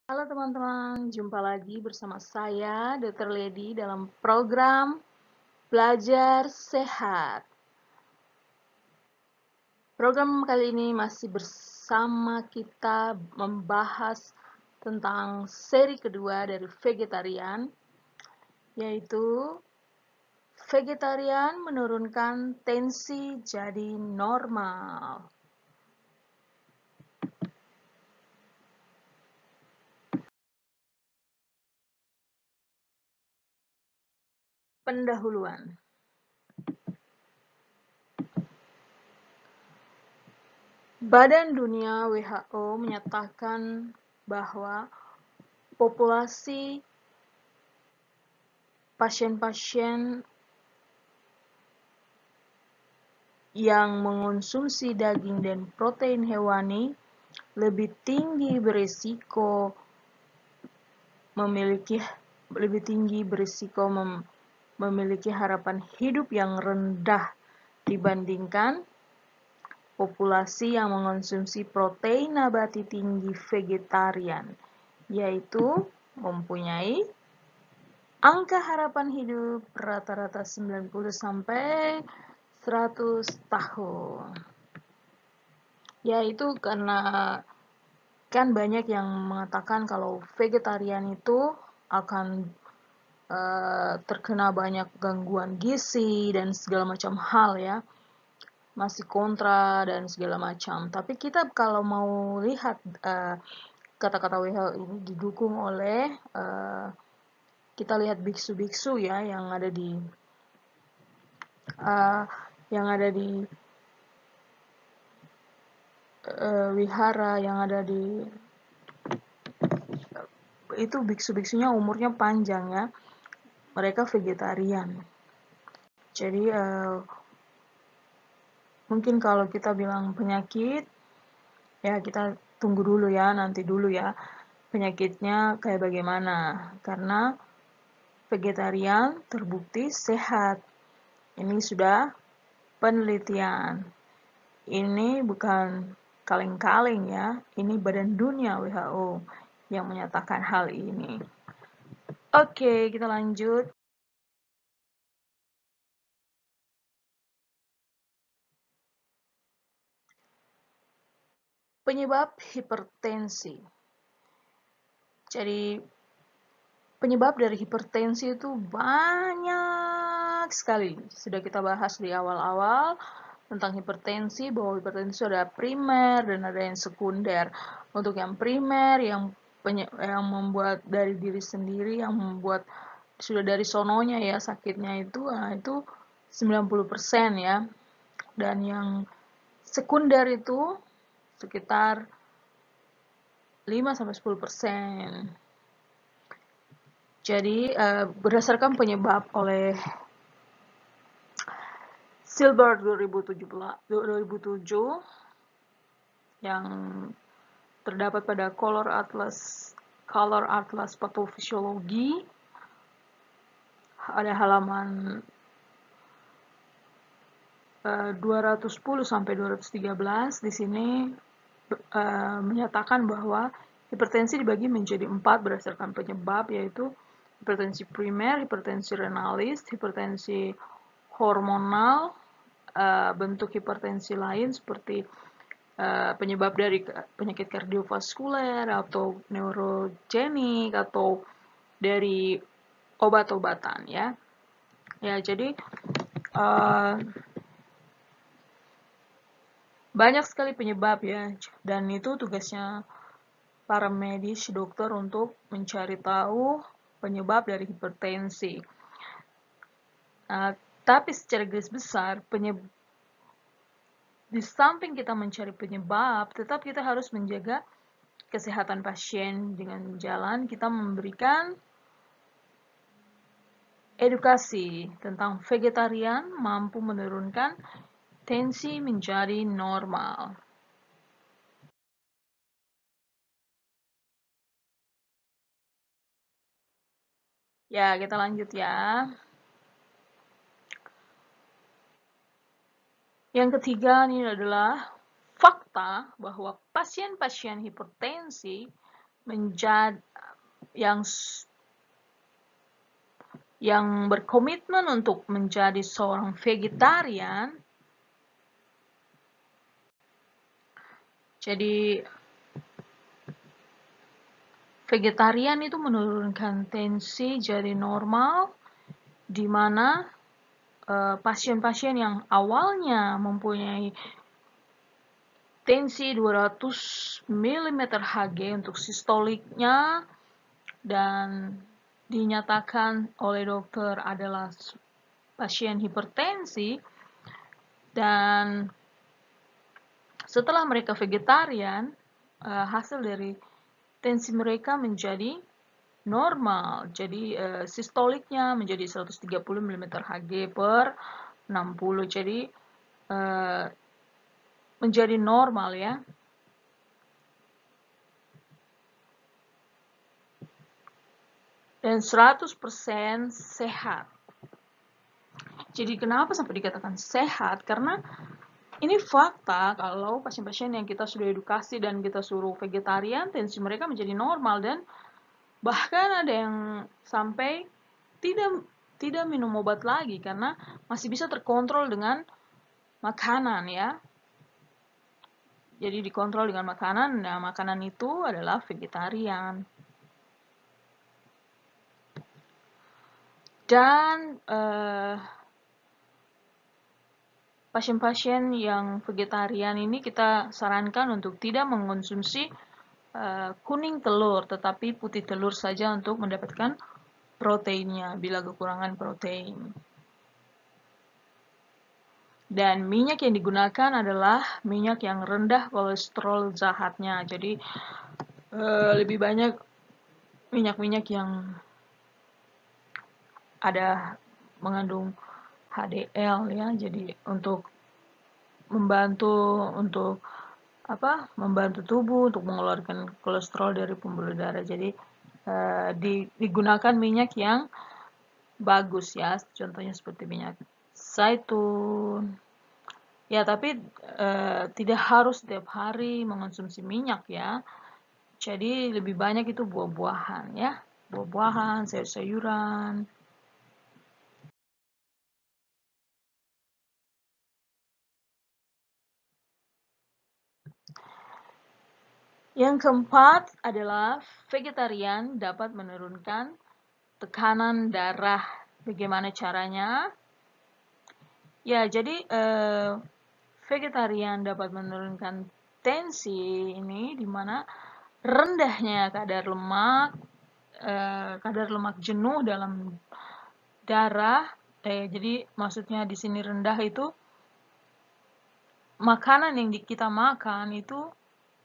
Halo teman-teman, jumpa lagi bersama saya Dr. Lady dalam program Belajar Sehat. Program kali ini masih bersama kita membahas tentang seri kedua dari vegetarian, yaitu vegetarian menurunkan tensi jadi normal. Pendahuluan. Badan Dunia WHO menyatakan bahwa populasi pasien-pasien yang mengonsumsi daging dan protein hewani lebih tinggi berisiko memiliki harapan hidup yang rendah dibandingkan populasi yang mengonsumsi protein nabati tinggi vegetarian, yaitu mempunyai angka harapan hidup rata-rata 90 sampai 100 tahun. Yaitu karena kan banyak yang mengatakan kalau vegetarian itu akan terkena banyak gangguan gizi dan segala macam hal ya, masih kontra dan segala macam. Tapi kita kalau mau lihat kata-kata WHO ini didukung oleh kita lihat biksu-biksu ya yang ada di wihara, yang ada di itu biksu-biksunya umurnya panjang ya, mereka vegetarian. Jadi mungkin kalau kita bilang penyakit, ya kita tunggu dulu ya, nanti dulu ya penyakitnya kayak bagaimana, karena vegetarian terbukti sehat. Ini sudah penelitian, ini bukan kaleng-kaleng ya, ini Badan Dunia WHO yang menyatakan hal ini. Oke, kita lanjut. Penyebab hipertensi. Jadi, penyebab dari hipertensi itu banyak sekali. Sudah kita bahas di awal-awal tentang hipertensi, bahwa hipertensi ada primer dan ada yang sekunder. Untuk yang primer, yang membuat dari diri sendiri, yang membuat sudah dari sononya ya sakitnya itu, nah itu 90% ya. Dan yang sekunder itu sekitar 5-10%. Jadi berdasarkan penyebab oleh Silber 2007 yang terdapat pada Color Atlas Patofisiologi, ada halaman 210 sampai 213. Di sini menyatakan bahwa hipertensi dibagi menjadi 4 berdasarkan penyebab, yaitu hipertensi primer, hipertensi renalis, hipertensi hormonal, bentuk hipertensi lain seperti penyebab dari penyakit kardiovaskuler atau neurogenik atau dari obat-obatan ya. Ya, jadi banyak sekali penyebab ya, dan itu tugasnya para medis, dokter untuk mencari tahu penyebab dari hipertensi. Tapi secara garis besar, di samping kita mencari penyebab, tetap kita harus menjaga kesehatan pasien dengan jalan kita memberikan edukasi tentang vegetarian mampu menurunkan tensi menjadi normal. Ya, kita lanjut ya. Yang ketiga ini adalah fakta bahwa pasien-pasien hipertensi menjadi yang berkomitmen untuk menjadi seorang vegetarian. Jadi vegetarian itu menurunkan tensi jadi normal, di mana pasien-pasien yang awalnya mempunyai tensi 200 mm Hg untuk sistoliknya dan dinyatakan oleh dokter adalah pasien hipertensi, dan setelah mereka vegetarian, hasil dari tensi mereka menjadi normal. Jadi sistoliknya menjadi 130 mm Hg per 60. Jadi menjadi normal ya. Dan 100% sehat. Jadi kenapa sampai dikatakan sehat? Karena ini fakta kalau pasien-pasien yang kita sudah edukasi dan kita suruh vegetarian, tensi mereka menjadi normal, dan bahkan ada yang sampai tidak minum obat lagi karena masih bisa terkontrol dengan makanan ya. Jadi dikontrol dengan makanan. Nah, makanan itu adalah vegetarian. Dan pasien-pasien yang vegetarian ini kita sarankan untuk tidak mengonsumsi kuning telur, tetapi putih telur saja untuk mendapatkan proteinnya bila kekurangan protein. Dan minyak yang digunakan adalah minyak yang rendah kolesterol jahatnya. Jadi lebih banyak minyak-minyak yang ada mengandung HDL ya. Jadi untuk membantu tubuh untuk mengeluarkan kolesterol dari pembuluh darah. Jadi digunakan minyak yang bagus ya, contohnya seperti minyak zaitun. Ya, tapi tidak harus setiap hari mengonsumsi minyak ya. Jadi lebih banyak itu buah-buahan ya, buah-buahan, sayur-sayuran. Yang keempat adalah vegetarian dapat menurunkan tekanan darah. Bagaimana caranya? Ya, jadi vegetarian dapat menurunkan tensi ini di mana rendahnya kadar lemak jenuh dalam darah. Jadi maksudnya di sini rendah itu makanan yang kita makan itu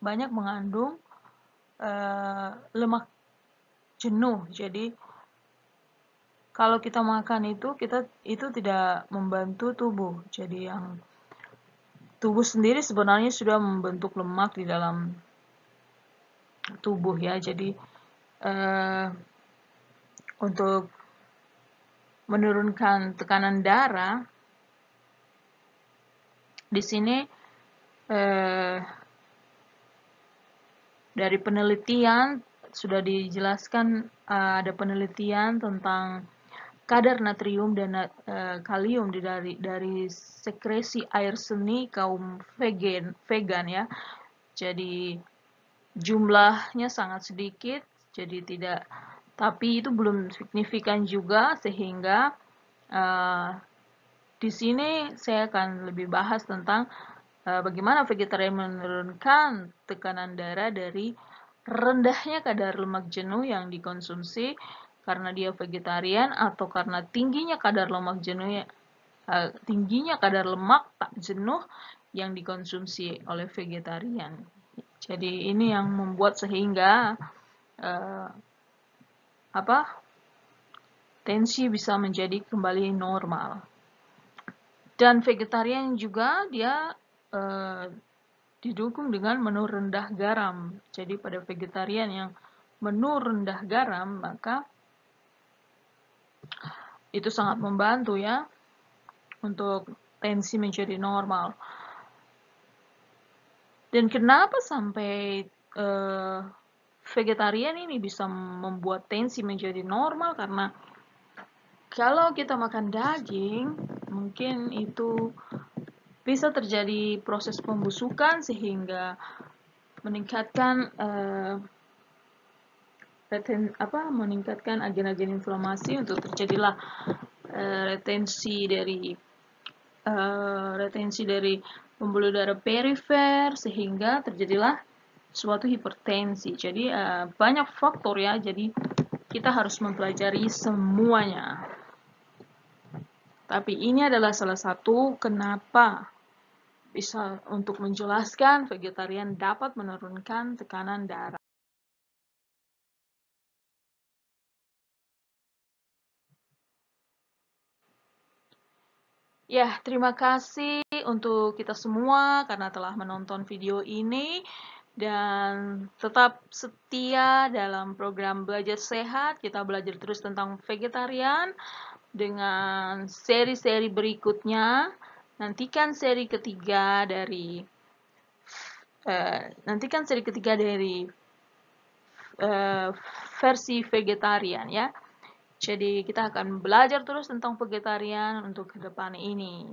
banyak mengandung lemak jenuh. Jadi kalau kita makan itu tidak membantu tubuh. Jadi yang tubuh sendiri sebenarnya sudah membentuk lemak di dalam tubuh ya. Jadi untuk menurunkan tekanan darah, di sini dari penelitian sudah dijelaskan, ada penelitian tentang kadar natrium dan kalium dari sekresi air seni kaum vegan ya. Jadi jumlahnya sangat sedikit, jadi tidak, tapi itu belum signifikan juga, sehingga di sini saya akan lebih bahas tentang bagaimana vegetarian menurunkan tekanan darah dari rendahnya kadar lemak jenuh yang dikonsumsi karena dia vegetarian, atau karena tingginya kadar lemak jenuh, tingginya kadar lemak tak jenuh yang dikonsumsi oleh vegetarian. Jadi ini yang membuat sehingga tensi bisa menjadi kembali normal. Dan vegetarian juga dia didukung dengan menu rendah garam. Jadi pada vegetarian yang menu rendah garam, maka itu sangat membantu ya untuk tensi menjadi normal. Dan kenapa sampai vegetarian ini bisa membuat tensi menjadi normal, karena kalau kita makan daging, mungkin itu bisa terjadi proses pembusukan sehingga meningkatkan meningkatkan agen-agen inflamasi untuk terjadilah retensi dari pembuluh darah perifer, sehingga terjadilah suatu hipertensi. Jadi banyak faktor ya, jadi kita harus mempelajari semuanya. Tapi ini adalah salah satu kenapa bisa untuk menjelaskan vegetarian dapat menurunkan tekanan darah. Ya, terima kasih untuk kita semua karena telah menonton video ini, dan tetap setia dalam program Belajar Sehat. Kita belajar terus tentang vegetarian dengan seri-seri berikutnya. Nantikan seri ketiga dari versi vegetarian ya. Jadi kita akan belajar terus tentang vegetarian untuk ke depan ini.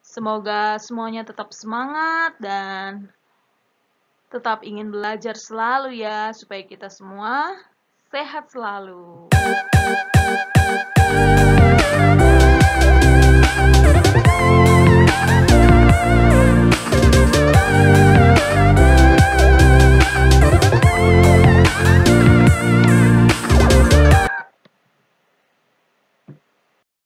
Semoga semuanya tetap semangat dan tetap ingin belajar selalu ya, supaya kita semua sehat selalu.